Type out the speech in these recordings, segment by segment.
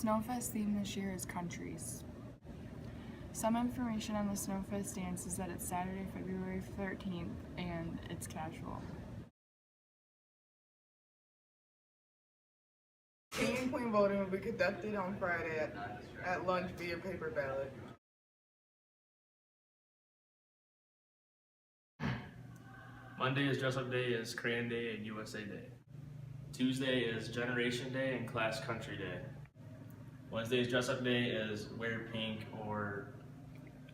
Snowfest theme this year is countries. Some information on the Snowfest dance is that it's Saturday, February 13th, and it's casual. King and Queen voting will be conducted on Friday at lunch via paper ballot. Monday is Dress Up Day, is Crayon Day, and USA Day. Tuesday is Generation Day and Class Country Day. Wednesday's Dress Up Day is Wear Pink or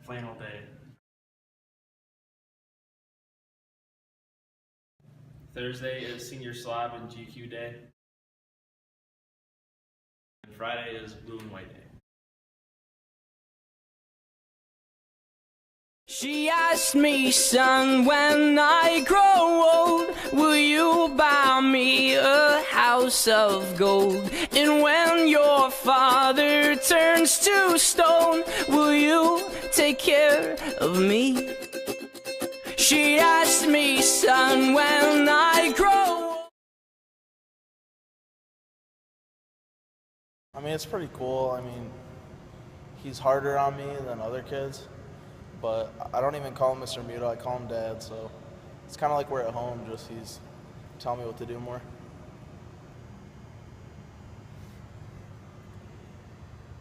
Flannel Day. Thursday is Senior Slob and GQ Day. And Friday is Blue and White Day. She asked me, son, when I grow old, will you buy me a house of gold? And when your father turns to stone, will you take care of me? She asked me, son, when I grow old. I mean, it's pretty cool. I mean, he's harder on me than other kids. But I don't even call him Mr. Muto, I call him Dad, so it's kind of like we're at home, just he's telling me what to do more.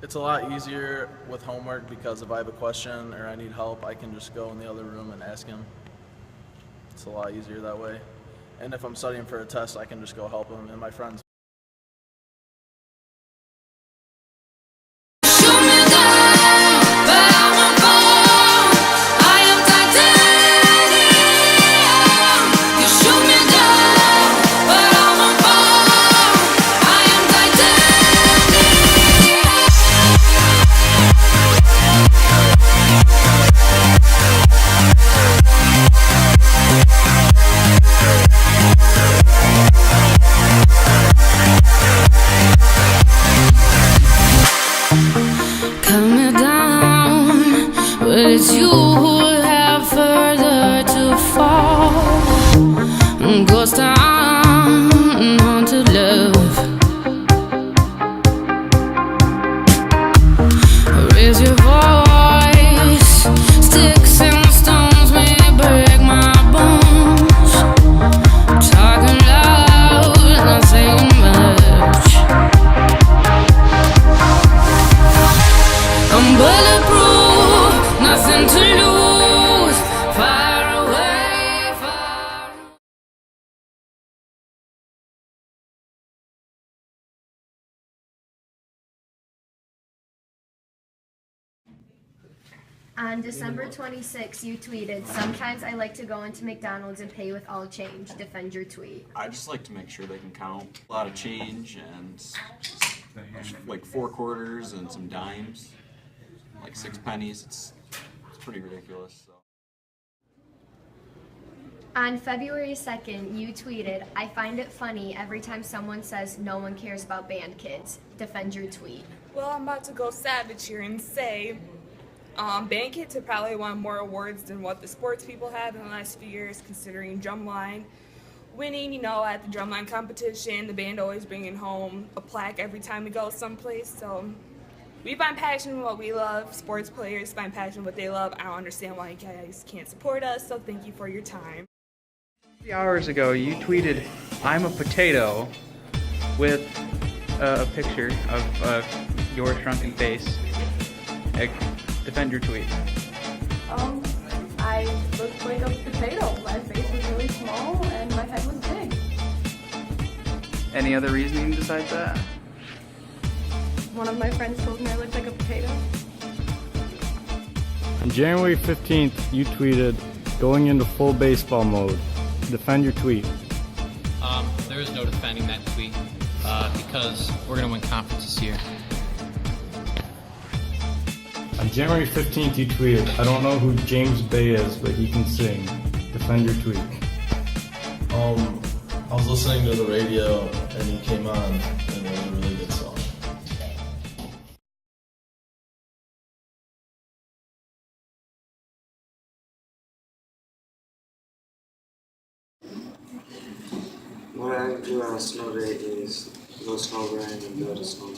It's a lot easier with homework because if I have a question or I need help, I can just go in the other room and ask him. It's a lot easier that way. And if I'm studying for a test, I can just go help him and my friends. It's you who have further to fall. Ghost town, haunted love. Raise your voice. Sticks and stones may break my bones. Talking loud, not saying much. I'm bulletproof, nothing to lose. Far away, far. On December 26th, you tweeted, "Sometimes I like to go into McDonald's and pay with all change. Defend your tweet." I just like to make sure they can count a lot of change and like 4 quarters and some dimes, like 6 pennies. It's pretty ridiculous. So. On February 2nd, you tweeted, "I find it funny every time someone says no one cares about band kids. Defend your tweet." Well, I'm about to go savage here and say band kids have probably won more awards than what the sports people have in the last few years, considering drumline winning, at the drumline competition, the band always bringing home a plaque every time we go someplace. So we find passion in what we love. Sports players find passion in what they love. I don't understand why you guys can't support us, so thank you for your time. 3 hours ago, you tweeted, "I'm a potato," with a picture of your shrunken face. Defend your tweet. I looked like a potato. My face was really small and my head was big. Any other reasoning besides that? One of my friends told me I looked like a potato. On January 15th, you tweeted, "Going into full baseball mode. Defend your tweet." There is no defending that tweet because we're going to win conference this year. On January 15th, you tweeted, "I don't know who James Bay is, but he can sing. Defend your tweet." I was listening to the radio and he came on and it was a really good song. What I do on a snow day is go snowboarding and build a snow.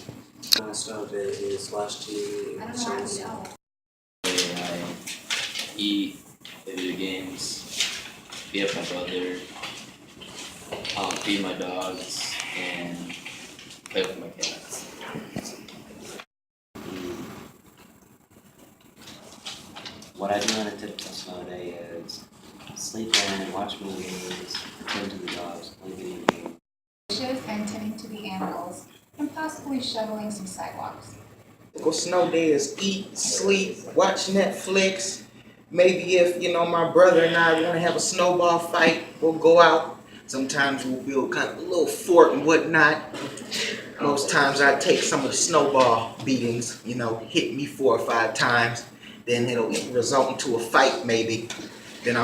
My snow day is watch TV and shows. I eat, play video games, be up with my brother, feed my dogs, and play with my cats. What I do on a typical snow day is sleep in, watch movies, attend to the dogs, play video games. And tending to the animals, and possibly shoveling some sidewalks. Typical snow day is eat, sleep, watch Netflix. Maybe if, my brother and I want to have a snowball fight, we'll go out. Sometimes we'll build kind of a little fort and whatnot. Most times I take some of the snowball beatings, hit me 4 or 5 times. Then it'll result into a fight maybe. Then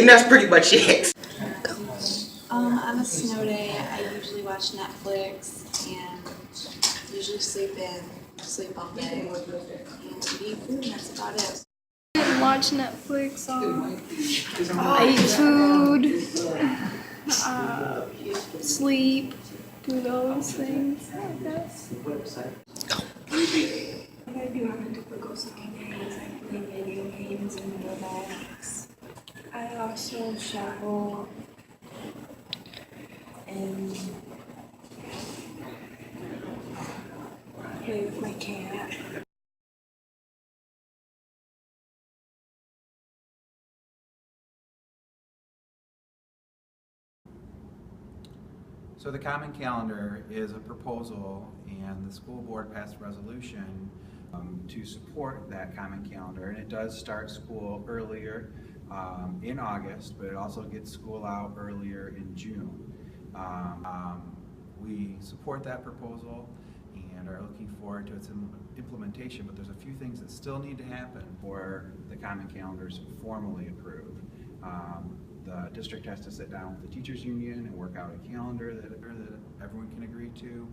that's pretty much it. On a snow day, I usually watch Netflix and usually sleep all day and eat food, and that's about it. Watch Netflix, I eat food, sleep, do those things, I guess. I do on a typical snow day is I play video games and relax. I also shovel and play with my cat. So the Common Calendar is a proposal, and the school board passed a resolution to support that Common Calendar, and it does start school earlier in August, but it also gets school out earlier in June. We support that proposal and are looking forward to its implementation, but there's a few things that still need to happen for the Common Calendars formally approved. The district has to sit down with the teachers union and work out a calendar that everyone can agree to,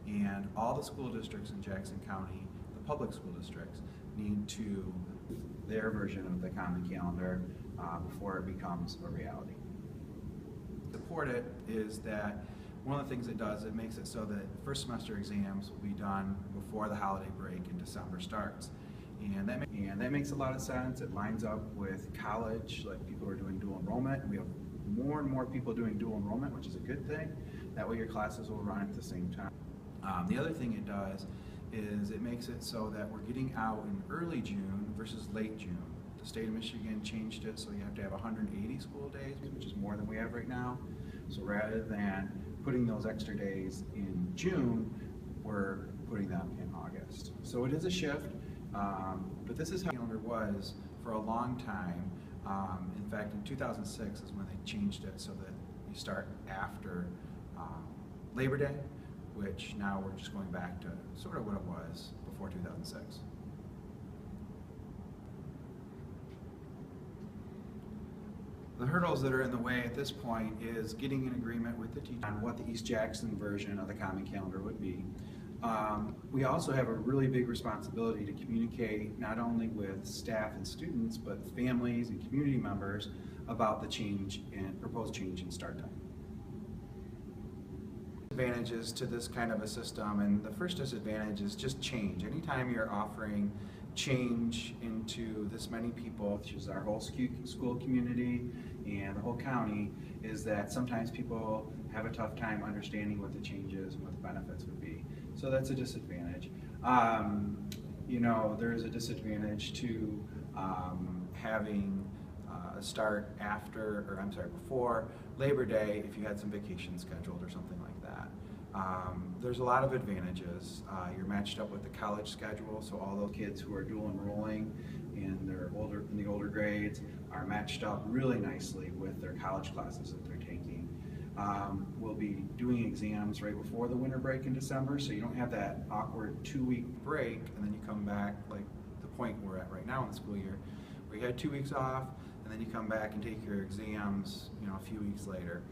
and all the school districts in Jackson County, the public school districts, need to their version of the Common Calendar before it becomes a reality. Support it is that one of the things it does, it makes it so that first semester exams will be done before the holiday break in December starts. And that makes a lot of sense. It lines up with college, like people are doing dual enrollment. We have more and more people doing dual enrollment, which is a good thing. That way your classes will run at the same time. The other thing it does is it makes it so that we're getting out in early June versus late June. The state of Michigan changed it so you have to have 180 school days, which is more than we have right now. So rather than putting those extra days in June, we're putting them in August. So it is a shift. But this is how the calendar was for a long time. In fact, in 2006 is when they changed it so that you start after Labor Day, which now we're just going back to sort of what it was before 2006. The hurdles that are in the way at this point is getting an agreement with the teacher on what the East Jackson version of the Common Calendar would be. We also have a really big responsibility to communicate not only with staff and students, but families and community members about the change and proposed change in start time. Advantages to this kind of a system, and the first disadvantage is just change. Anytime you're offering change into this many people, which is our whole school community and the whole county, is that sometimes people have a tough time understanding what the change is and what the benefits would be. So that's a disadvantage. There's a disadvantage to having a start before Labor Day if you had some vacation scheduled or something like that. There's a lot of advantages. You're matched up with the college schedule, so all those kids who are dual enrolling in the older grades are matched up really nicely with their college classes that they're taking. We'll be doing exams right before the winter break in December, so you don't have that awkward 2-week break and then you come back like the point we're at right now in the school year, where you had 2 weeks off and then you come back and take your exams, a few weeks later.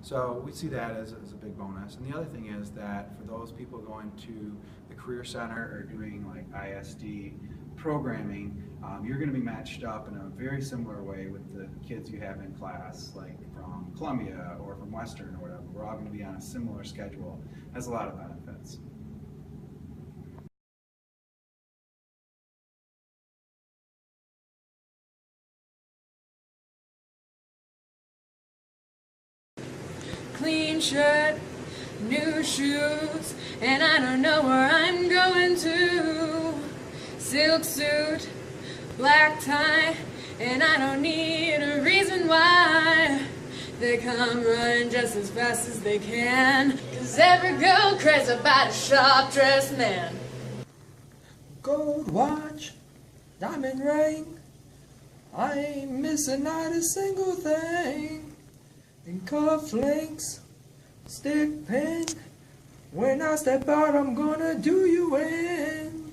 So we see that as a big bonus. And the other thing is that for those people going to the Career Center or doing like ISD programming, you're going to be matched up in a very similar way with the kids you have in class, like from Columbia or from Western or whatever. We're all going to be on a similar schedule. Has a lot of benefits. Clean shirt, new shoes, and I don't know where I'm going to. Silk suit, black tie, and I don't need a reason why. They come running just as fast as they can, 'cause every girl crazy about a sharp-dressed man. Gold watch, diamond ring, I ain't missing not a single thing. And cufflinks, stick pin, when I step out I'm gonna do you in.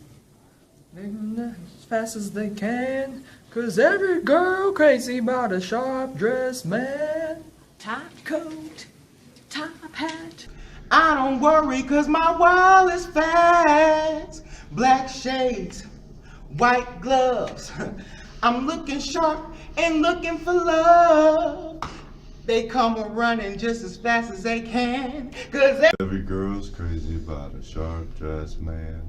As fast as they can, 'cause every girl crazy about a sharp-dressed man. Top coat, top hat. I don't worry 'cause my wallet's fat. Black shades, white gloves. I'm looking sharp and looking for love. They come running just as fast as they can. 'Cause every girl's crazy about a sharp-dressed man.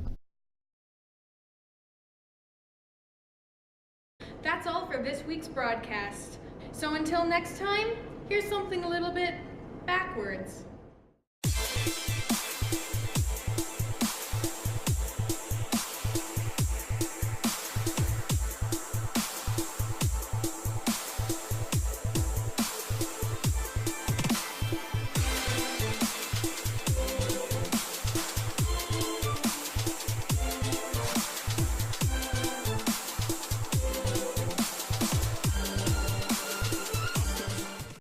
That's all for this week's broadcast. So until next time, here's something a little bit backwards.